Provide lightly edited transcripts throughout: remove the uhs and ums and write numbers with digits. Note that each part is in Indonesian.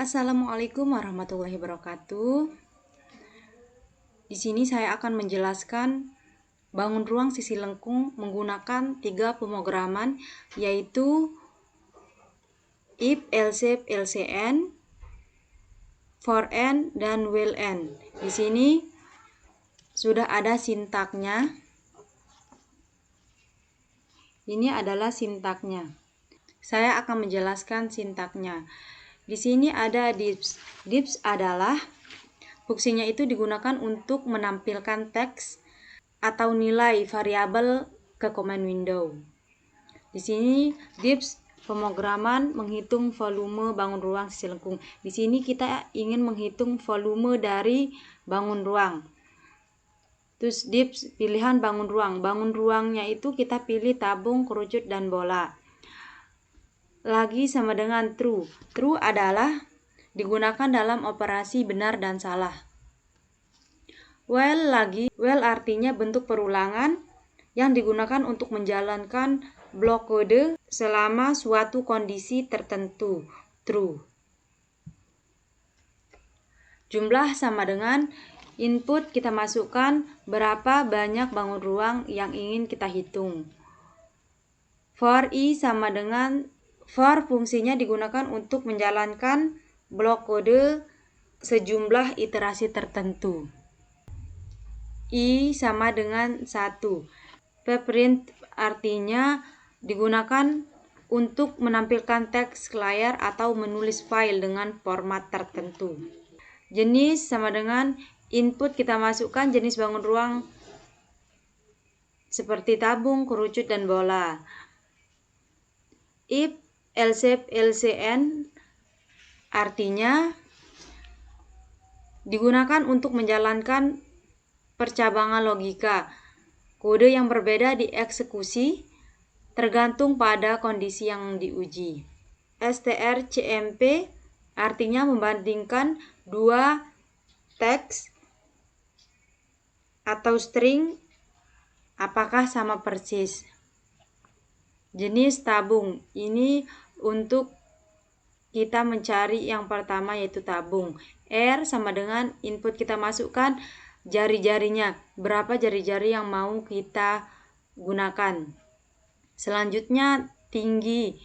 Assalamualaikum warahmatullahi wabarakatuh. Di sini saya akan menjelaskan bangun ruang sisi lengkung menggunakan 3 pemrograman, yaitu if, else, LCN, for n, dan will n. Di sini sudah ada sintaknya. Ini adalah sintaknya. Saya akan menjelaskan sintaknya. Di sini ada dips. Dips adalah fungsinya itu digunakan untuk menampilkan teks atau nilai variabel ke command window. Di sini dips pemrograman menghitung volume bangun ruang sisi lengkung. Di sini kita ingin menghitung volume dari bangun ruang. Terus dips pilihan bangun ruang. Bangun ruangnya itu kita pilih tabung, kerucut, dan bola. Lagi sama dengan true. True adalah digunakan dalam operasi benar dan salah. While artinya bentuk perulangan yang digunakan untuk menjalankan blok kode selama suatu kondisi tertentu. True. Jumlah sama dengan input kita masukkan berapa banyak bangun ruang yang ingin kita hitung. For i sama dengan for fungsinya digunakan untuk menjalankan blok kode sejumlah iterasi tertentu. I sama dengan 1. Preprint artinya digunakan untuk menampilkan teks ke layar atau menulis file dengan format tertentu. Jenis sama dengan input kita masukkan jenis bangun ruang seperti tabung, kerucut, dan bola. If, else, LCN artinya digunakan untuk menjalankan percabangan logika. Kode yang berbeda dieksekusi tergantung pada kondisi yang diuji. strcmp artinya membandingkan dua teks atau string apakah sama persis. Jenis tabung ini untuk kita mencari yang pertama yaitu tabung. R sama dengan input kita masukkan jari-jarinya, berapa jari-jari yang mau kita gunakan. Selanjutnya tinggi,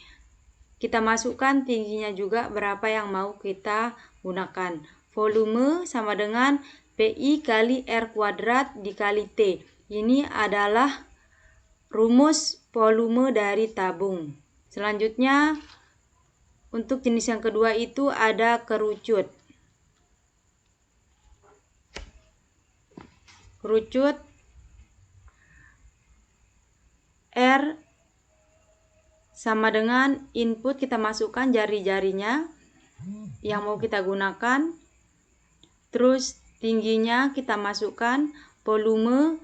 kita masukkan tingginya juga berapa yang mau kita gunakan. Volume sama dengan PI kali R kuadrat dikali T. Ini adalah rumus volume dari tabung. Selanjutnya untuk jenis yang kedua itu ada kerucut. Kerucut R sama dengan input kita masukkan jari-jarinya yang mau kita gunakan. Terus tingginya kita masukkan, volume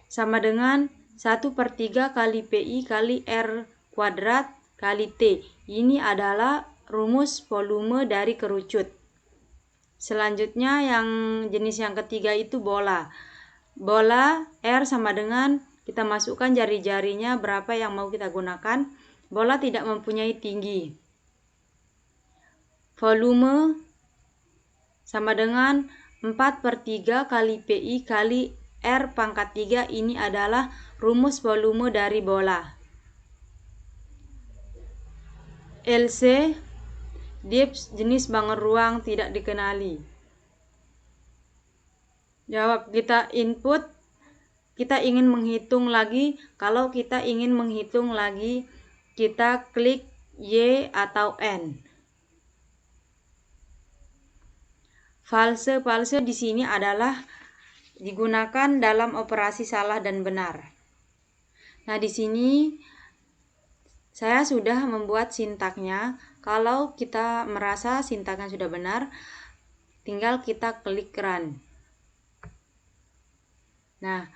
sama dengan 1/3 kali PI kali R kuadrat kali T. Ini adalah rumus volume dari kerucut. Selanjutnya yang jenis yang ketiga itu bola. Bola R sama dengan kita masukkan jari-jarinya berapa yang mau kita gunakan. Bola tidak mempunyai tinggi. Volume sama dengan 4/3 kali PI kali R pangkat 3. Ini adalah rumus volume dari bola. LC dips jenis bangun ruang tidak dikenali. Jawab, kita input, kita ingin menghitung lagi. Kalau kita ingin menghitung lagi, kita klik Y atau N. False di sini adalah digunakan dalam operasi salah dan benar. Nah, di sini saya sudah membuat sintaknya. Kalau kita merasa sintaknya sudah benar, tinggal kita klik run. Nah,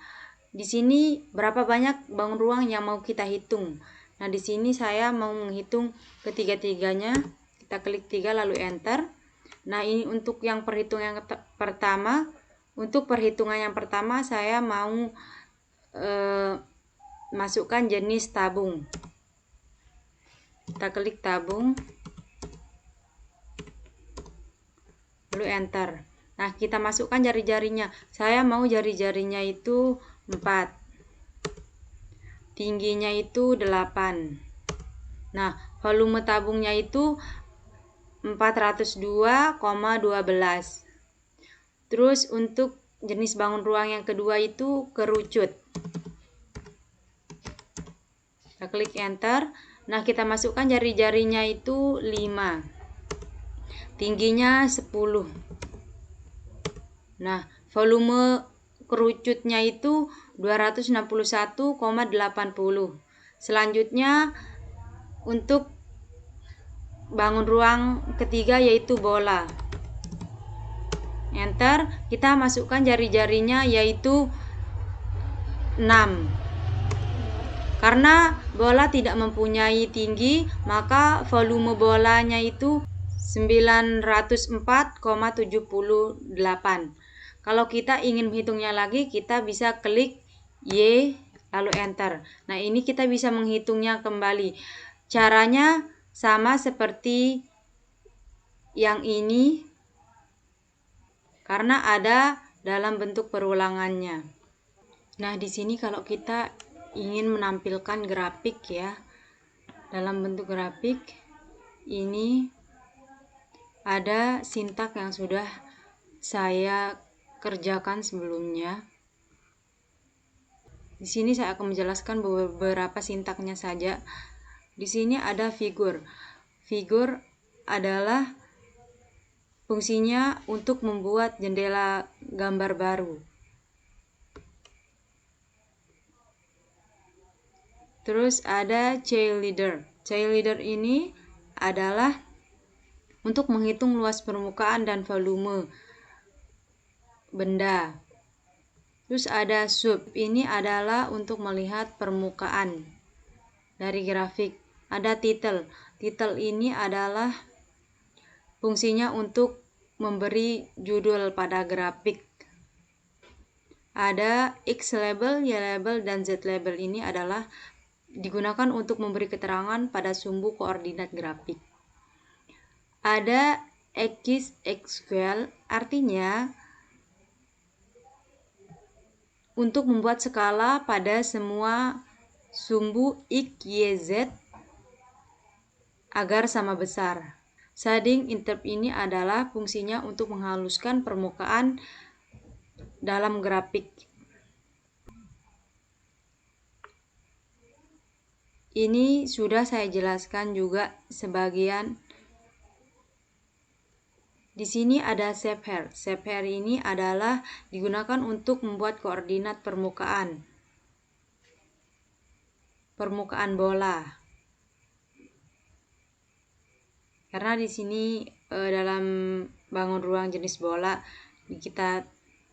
di sini berapa banyak bangun ruang yang mau kita hitung. Nah, di sini saya mau menghitung ketiga-tiganya. Kita klik 3 lalu enter. Nah, ini untuk yang perhitungan yang pertama. Untuk perhitungan yang pertama saya mau masukkan jenis tabung. Kita klik tabung. lalu enter. Nah, kita masukkan jari-jarinya. Saya mau jari-jarinya itu 4. Tingginya itu 8. Nah, volume tabungnya itu 402,12. Terus untuk jenis bangun ruang yang kedua itu kerucut. Kita klik enter. Nah, kita masukkan jari-jarinya itu 5. Tingginya 10. Nah, volume kerucutnya itu 261,80. Selanjutnya untuk bangun ruang ketiga yaitu bola. Enter, kita masukkan jari-jarinya yaitu 6. Karena bola tidak mempunyai tinggi, maka volume bolanya itu 904,78. Kalau kita ingin menghitungnya lagi, kita bisa klik Y lalu enter. Nah, ini kita bisa menghitungnya kembali. Caranya sama seperti yang ini karena ada dalam bentuk perulangannya. Nah, di sini kalau kita ingin menampilkan grafik ya, dalam bentuk grafik ini ada sintak yang sudah saya kerjakan sebelumnya. Di sini saya akan menjelaskan beberapa sintaknya saja. Di sini ada figur. Figur adalah fungsinya untuk membuat jendela gambar baru. Terus ada cheerleader. Cheerleader ini adalah untuk menghitung luas permukaan dan volume benda. Terus ada sub. Ini adalah untuk melihat permukaan dari grafik. Ada title. Title ini adalah fungsinya untuk memberi judul pada grafik. Ada X label, Y label, dan Z label. Ini adalah digunakan untuk memberi keterangan pada sumbu koordinat grafik. Ada XSQL, artinya untuk membuat skala pada semua sumbu X, Y, Z agar sama besar. Shading interp ini adalah fungsinya untuk menghaluskan permukaan dalam grafik. Ini sudah saya jelaskan juga sebagian. Di sini ada shape hair. Shape hair ini adalah digunakan untuk membuat koordinat permukaan bola. Karena di sini dalam bangun ruang jenis bola kita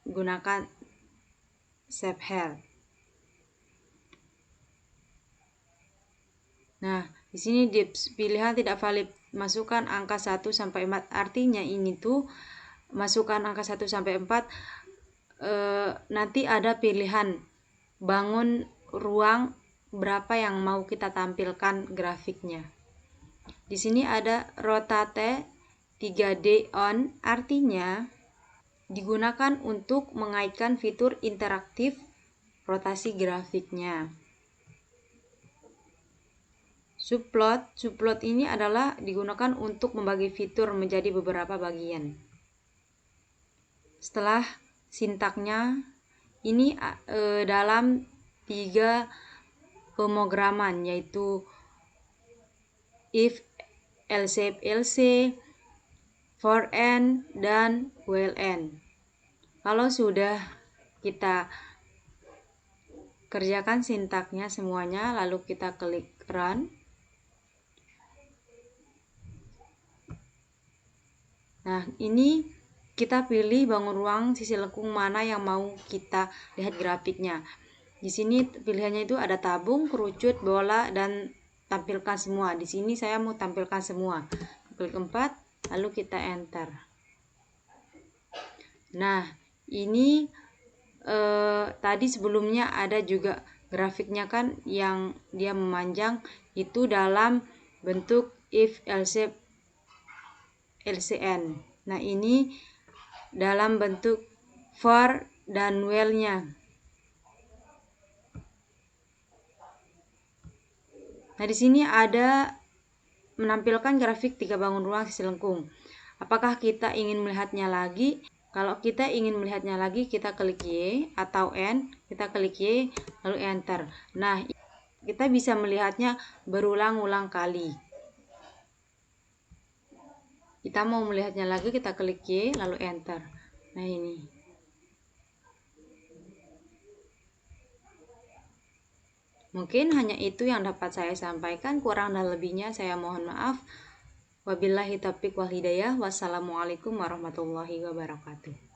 gunakan shape hair. Nah, di sini pilihan tidak valid, masukkan angka 1 sampai 4. Artinya ini tuh masukkan angka 1 sampai 4 nanti ada pilihan bangun ruang berapa yang mau kita tampilkan grafiknya. Di sini ada rotate 3D on, artinya digunakan untuk mengaitkan fitur interaktif rotasi grafiknya. Subplot ini adalah digunakan untuk membagi fitur menjadi beberapa bagian. Setelah sintaknya ini dalam 3 pemrograman, yaitu if, else, for n, dan while n. Kalau sudah kita kerjakan sintaknya semuanya, lalu kita klik run. Nah, ini kita pilih bangun ruang sisi lekung mana yang mau kita lihat grafiknya. Di sini pilihannya itu ada tabung, kerucut, bola, dan tampilkan semua. Di sini saya mau tampilkan semua. Klik 4, lalu kita enter. Nah, ini tadi sebelumnya ada juga grafiknya kan yang dia memanjang, itu dalam bentuk if, else, LCN. Nah, ini dalam bentuk for dan while-nya. Nah, di sini ada menampilkan grafik 3 bangun ruang sisi lengkung. Apakah kita ingin melihatnya lagi? Kalau kita ingin melihatnya lagi, kita klik Y atau N, kita klik Y lalu enter. Nah, kita bisa melihatnya berulang-ulang kali. Kita mau melihatnya lagi, kita klik Y lalu enter. Nah, ini. Mungkin hanya itu yang dapat saya sampaikan, kurang dan lebihnya saya mohon maaf. Wabillahi taufiq wal hidayah. Wassalamualaikum warahmatullahi wabarakatuh.